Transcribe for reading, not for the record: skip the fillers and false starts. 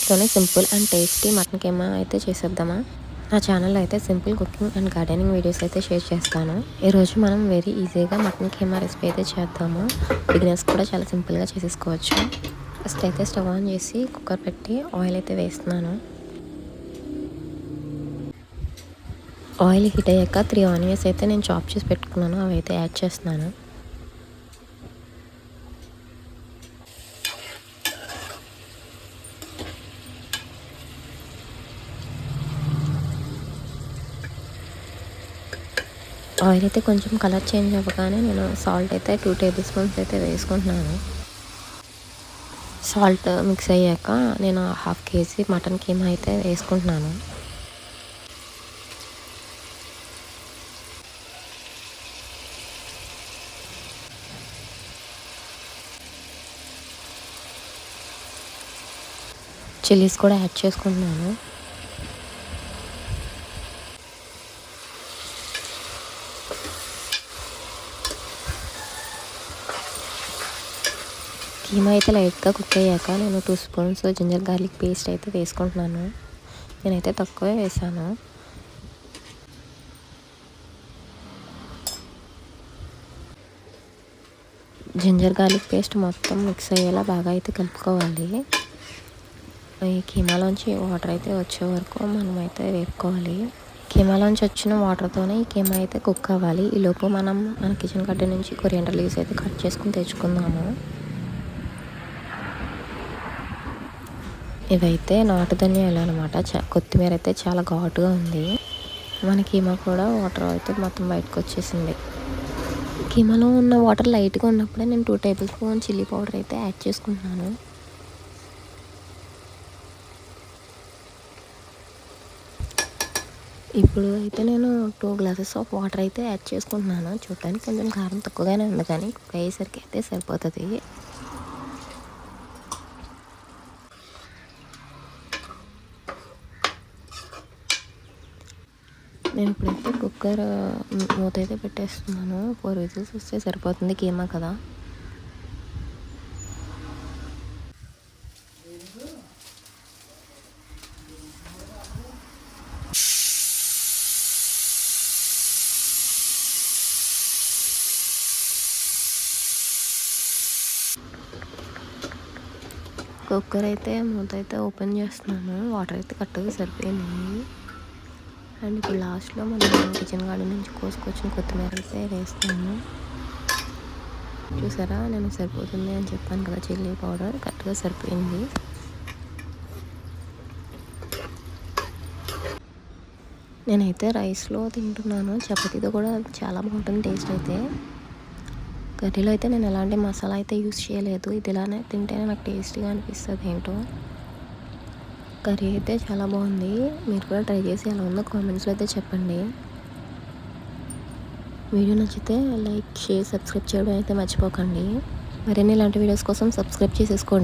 ఇంట్లోనే simple and tasty mutton keema అయితే చేసేద్దామా. నా ఛానల్లో అయితే simple cooking and gardening videos అయితే షేర్ చేస్తాను. ఈరోజు మనం వెరీ ఈజీగా మటన్ కీమా రెసిపీ అయితే చేద్దాము. బిగినర్స్ కూడా చాలా సింపుల్గా చేసేసుకోవచ్చు. ఫస్ట్ అయితే స్టవ్ ఆన్ చేసి కుక్కర్ పెట్టి ఆయిల్ అయితే వేస్తున్నాను. ఆయిల్ హీట్ అయ్యాక 3 ఆనియన్స్ అయితే నేను చాప్ చేసి పెట్టుకున్నాను, అవి అయితే యాడ్ చేస్తున్నాను. ఆయిల్ అయితే కొంచెం కలర్ చేంజ్ అవ్వగానే నేను సాల్ట్ అయితే 2 టేబుల్ స్పూన్స్ అయితే వేసుకుంటున్నాను. సాల్ట్ మిక్స్ అయ్యాక నేను 1/2 కేజీ మటన్ కీమా అయితే వేసుకుంటున్నాను. చిల్లీస్ కూడా యాడ్ చేసుకుంటున్నాను. కీమా అయితే లైట్గా కుక్ అయ్యాక నేను 2 స్పూన్స్ జింజర్ గార్లిక్ పేస్ట్ అయితే వేసుకుంటున్నాను. నేనైతే తక్కువే వేసాను. జింజర్ గార్లిక్ పేస్ట్ మొత్తం మిక్స్ అయ్యేలా బాగా అయితే కలుపుకోవాలి. ఈ కీమాలోంచి వాటర్ అయితే వచ్చే వరకు మనం అయితే వేపుకోవాలి. కీమాలోంచి వచ్చిన వాటర్తోనే ఈ కీమా అయితే కుక్ అవ్వాలి. ఈలోపు మనం మన కిచెన్ గార్డెన్ నుంచి కొరియాండర్ లీవ్స్ అయితే కట్ చేసుకుని తెచ్చుకుందాము. ఇవైతే నాటు ధనియాలు అనమాట. కొత్తిమీర అయితే చాలా ఘాటుగా ఉంది. మన కీమా కూడా వాటర్ అయితే మొత్తం బయటకు వచ్చేసింది. కీమాలో ఉన్న వాటర్ లైట్గా ఉన్నప్పుడే నేను 2 టేబుల్ స్పూన్ చిల్లీ పౌడర్ అయితే యాడ్ చేసుకుంటున్నాను. ఇప్పుడు అయితే నేను 2 గ్లాసెస్ ఆఫ్ వాటర్ అయితే యాడ్ చేసుకుంటున్నాను. చూడటానికి కొంచెం కారం తక్కువగానే ఉంది, కానీ కుక్ అయ్యేసరికి అయితే సరిపోతుంది. నేను ఇప్పుడైతే కుక్కర్ మూత అయితే పెట్టేస్తున్నాను. 4 విజిల్స్ వస్తే సరిపోతుంది, కీమా కదా. కుక్కర్ అయితే మూత అయితే ఓపెన్ చేస్తున్నాను. వాటర్ అయితే కరెక్ట్గా సరిపోయినాయి. అండ్ ఇప్పుడు లాస్ట్లో మనం కిచెన్ గార్డెన్ నుంచి కోసుకొచ్చిన కొత్తిమీర అయితే వేస్తాను. చూసారా, నేను సరిపోతుంది అని చెప్పాను కదా, చిల్లీ పౌడర్ కరెక్ట్గా సరిపోయింది. నేనైతే రైస్లో తింటున్నాను. చపాతీతో కూడా చాలా బాగుంటుంది టేస్ట్ అయితే. కర్రీలో అయితే నేను ఎలాంటి మసాలా అయితే యూస్ చేయలేదు. ఇది ఇలానే తింటేనే నాకు టేస్టీగా అనిపిస్తుంది ఏంటో. కర్రీ అయితే చాలా బాగుంది. మీరు కూడా ట్రై చేసి ఎలా ఉందో కామెంట్స్లో అయితే చెప్పండి. వీడియో నచ్చితే లైక్, షేర్, సబ్స్క్రైబ్ చేయడం అయితే మర్చిపోకండి. మరిన్ని ఇలాంటి వీడియోస్ కోసం సబ్స్క్రైబ్ చేసేసుకోండి.